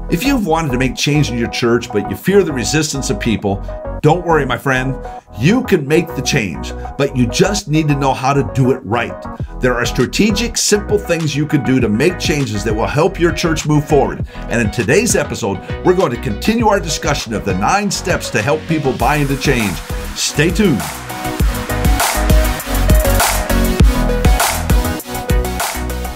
If you've wanted to make change in your church, but you fear the resistance of people, don't worry, my friend. You can make the change, but you just need to know how to do it right. There are strategic, simple things you can do to make changes that will help your church move forward. And in today's episode, we're going to continue our discussion of the 9 steps to help people buy into change. Stay tuned.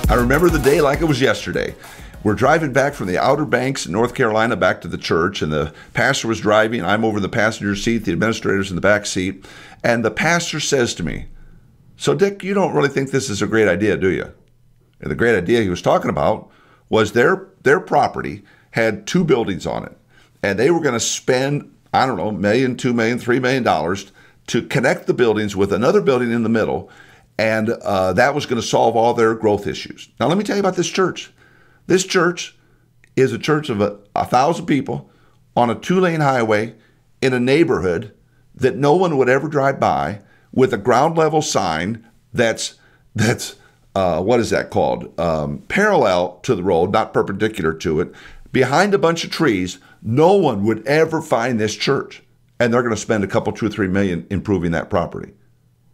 I remember the day like it was yesterday. We're driving back from the Outer Banks in North Carolina back to the church, and the pastor was driving. I'm over in the passenger seat, the administrator's in the back seat, and the pastor says to me, "So Dick, you don't really think this is a great idea, do you?" And the great idea he was talking about was their property had 2 buildings on it, and they were going to spend, I don't know, $1 million, $2 million, $3 million to connect the buildings with another building in the middle, and that was going to solve all their growth issues. Now let me tell you about this church. This church is a church of 1,000 people on a 2-lane highway in a neighborhood that no one would ever drive by, with a ground level sign that's what is that called? Parallel to the road, not perpendicular to it, behind a bunch of trees. No one would ever find this church, and they're going to spend a couple, $2 or $3 million improving that property.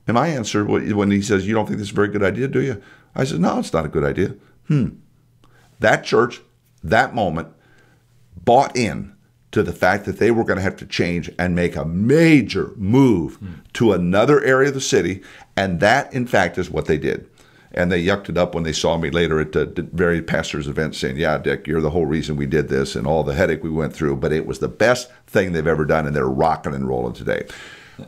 And my answer, when he says, "You don't think this is a very good idea, do you?" I said, "No, it's not a good idea." That church, that moment, bought in to the fact that they were going to have to change and make a major move to another area of the city, and that, in fact, is what they did. And they yucked it up when they saw me later at the very pastor's event saying, "Yeah, Dick, you're the whole reason we did this and all the headache we went through, but it was the best thing they've ever done, and they're rocking and rolling today."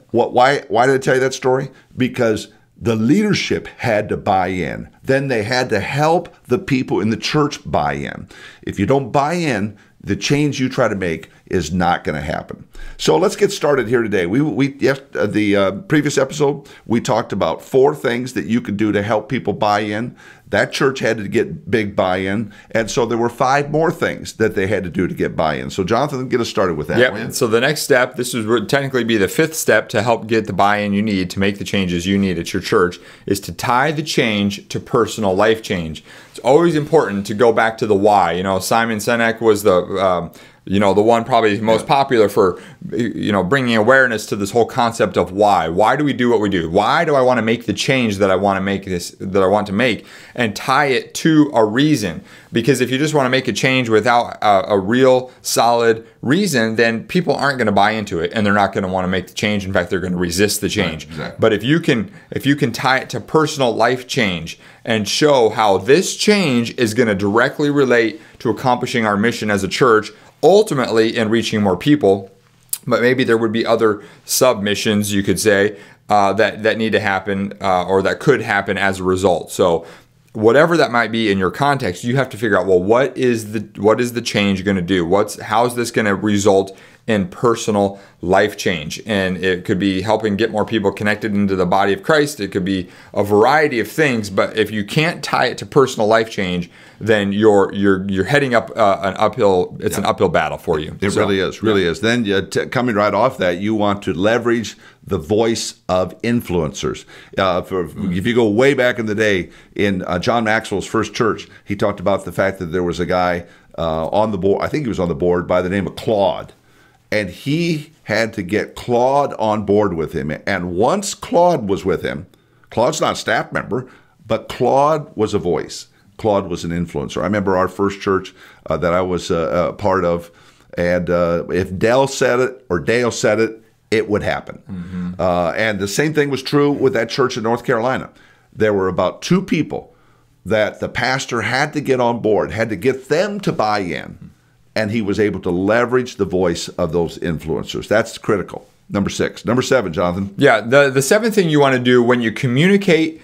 Why did I tell you that story? Because the leadership had to buy in. Then they had to help the people in the church buy in. If you don't buy in, the change you try to make is not going to happen. So let's get started here today. The previous episode, we talked about 4 things that you could do to help people buy in. That church had to get big buy-in, and so there were 5 more things that they had to do to get buy-in. So Jonathan, get us started with that. Yep. So the next step, this would technically be the 5th step to help get the buy-in you need to make the changes you need at your church, is to tie the change to personal life change. It's always important to go back to the why. You know, Simon Sinek was the one probably most popular for, bringing awareness to this whole concept of why. Why do we do what we do? Why do I want to make the change that I want to make, and tie it to a reason? Because if you just want to make a change without a real solid reason, then people aren't going to buy into it, and they're not going to want to make the change. In fact, they're going to resist the change. Right, exactly. But if you can tie it to personal life change and show how this change is going to directly relate to accomplishing our mission as a church, ultimately in reaching more people, but maybe there would be other sub-missions, you could say, that need to happen or that could happen as a result. So whatever that might be in your context, you have to figure out, well, what is the change going to do? How is this going to result in personal life change? And it could be helping get more people connected into the body of Christ. It could be a variety of things, but if you can't tie it to personal life change, then you're heading up an uphill. It's an uphill battle for you. It really is. Then coming right off that, you want to leverage the voice of influencers. If you go way back in the day, in John Maxwell's first church, he talked about the fact that there was a guy on the board. I think he was on the board by the name of Claude. And he had to get Claude on board with him. And once Claude was with him, Claude's not a staff member, but Claude was a voice. Claude was an influencer. I remember our first church that I was a part of, and if Dale said it or Dale said it, it would happen. And the same thing was true with that church in North Carolina. There were about 2 people that the pastor had to get on board, had to get them to buy in. And he was able to leverage the voice of those influencers. That's critical. Number 6. Number 7, Jonathan. Yeah, the 7th thing you want to do when you communicate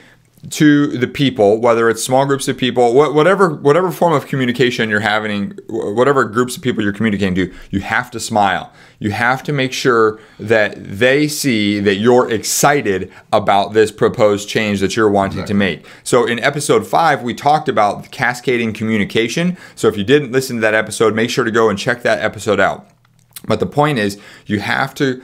to the people, whether it's small groups of people, whatever form of communication you're having, whatever groups of people you're communicating to, you have to smile. You have to make sure that they see that you're excited about this proposed change that you're wanting to make. So in episode 5, we talked about cascading communication. So if you didn't listen to that episode, make sure to go and check that episode out. But the point is, you have to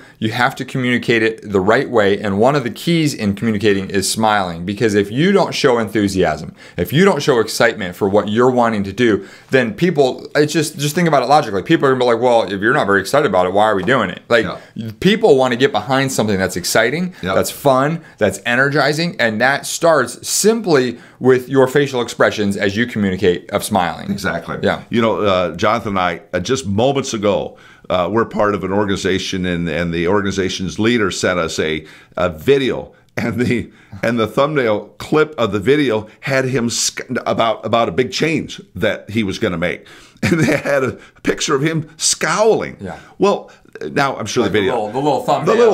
communicate it the right way. And one of the keys in communicating is smiling. Because if you don't show enthusiasm, if you don't show excitement for what you're wanting to do, then people, it's just think about it logically. People are gonna be like, well, if you're not very excited about it, why are we doing it? Like, people want to get behind something that's exciting, that's fun, that's energizing, and that starts simply with your facial expressions as you communicate of smiling. Exactly. Yeah. You know, Jonathan and I, just moments ago, we're part of an organization, and the organization's leader sent us a video, and the thumbnail clip of the video had him about a big change that he was going to make, and they had a picture of him scowling. Yeah. Well, now I'm sure like the video, the little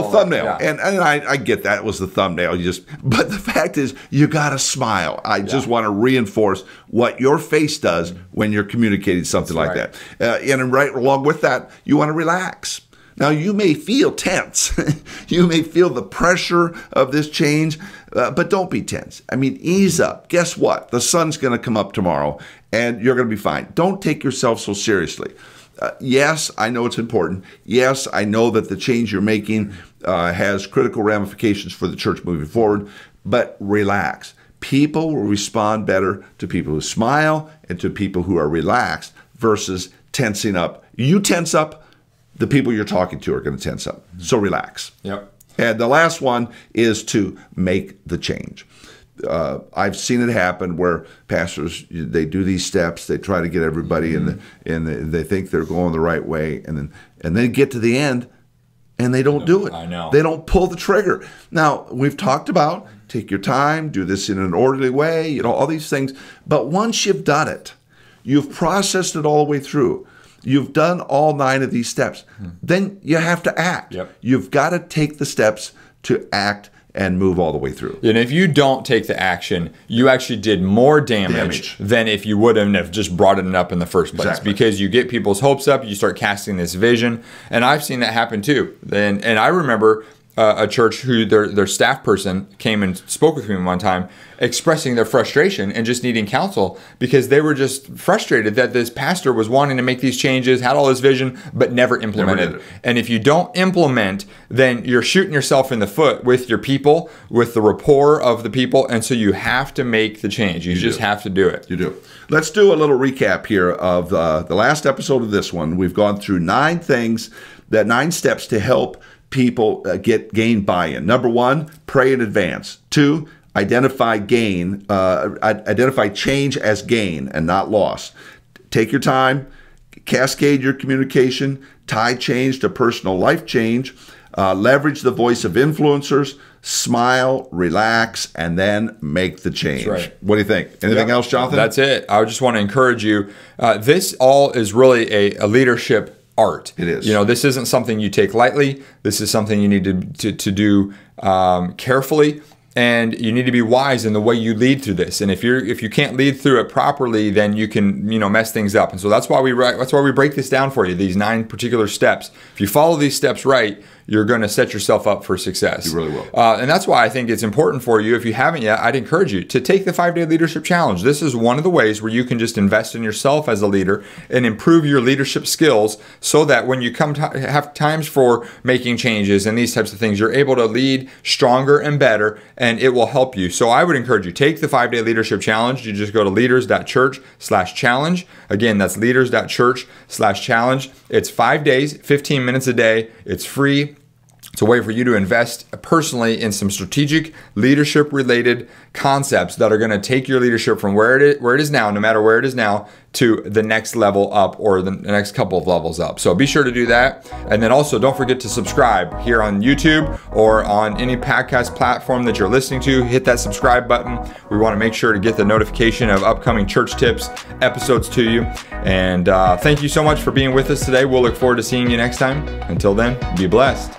thumbnail, yeah. and I get that it was the thumbnail. But the fact is, you got to smile. I just want to reinforce what your face does when you're communicating something like that. And right along with that, you want to relax. Now, you may feel tense. You may feel the pressure of this change, but don't be tense. I mean, ease up. Guess what? The sun's going to come up tomorrow, and you're going to be fine. Don't take yourself so seriously. Yes, I know it's important. Yes, I know that the change you're making has critical ramifications for the church moving forward, but relax. People will respond better to people who smile and to people who are relaxed versus tensing up. You tense up, the people you're talking to are going to tense up. So relax. Yep. And the last one is to make the change. I've seen it happen where pastors, they do these steps, they try to get everybody in they think they're going the right way, and then get to the end and they don't do it. I know. They don't pull the trigger. Now, we've talked about take your time, do this in an orderly way, you know, all these things. But once you've done it, you've processed it all the way through, you've done all 9 of these steps, then you have to act. Yep. You've got to take the steps to act and move all the way through. And if you don't take the action, you actually did more damage than if you wouldn't have just brought it up in the first place. Exactly. Because you get people's hopes up, you start casting this vision. And I've seen that happen too. And I remember a church who their staff person came and spoke with me one time, expressing their frustration and just needing counsel because they were just frustrated that this pastor was wanting to make these changes, had all this vision, but never implemented. And if you don't implement, then you're shooting yourself in the foot with your people, with the rapport of the people. And so you have to make the change. You just have to do it. You do. Let's do a little recap here of the last episode of this one. We've gone through 9 steps to help people gain buy-in. Number 1, pray in advance. 2, identify change as gain and not loss. Take your time, cascade your communication, tie change to personal life change, leverage the voice of influencers, smile, relax, and then make the change. That's right. What do you think? Anything else, Jonathan? That's it. I just want to encourage you. This all is really a leadership art. It is. You know, this isn't something you take lightly. This is something you need to do carefully, and you need to be wise in the way you lead through this. And if you can't lead through it properly, then you can mess things up. And so that's why we break this down for you. These 9 particular steps. If you follow these steps right, you're going to set yourself up for success. You really will. And that's why I think it's important for you, if you haven't yet, I'd encourage you to take the 5-Day Leadership Challenge. This is one of the ways where you can just invest in yourself as a leader and improve your leadership skills so that when you come to have times for making changes and these types of things, you're able to lead stronger and better, and it will help you. So I would encourage you, take the 5-Day Leadership Challenge. You just go to Leaders.Church/challenge. Again, that's Leaders.Church/challenge. It's 5 days, 15 minutes a day. It's free. It's a way for you to invest personally in some strategic leadership-related concepts that are going to take your leadership from where it is now, no matter where it is now, to the next level up or the next couple of levels up. So be sure to do that. And then also don't forget to subscribe here on YouTube or on any podcast platform that you're listening to. Hit that subscribe button. We want to make sure to get the notification of upcoming church tips episodes to you. And thank you so much for being with us today. We'll look forward to seeing you next time. Until then, be blessed.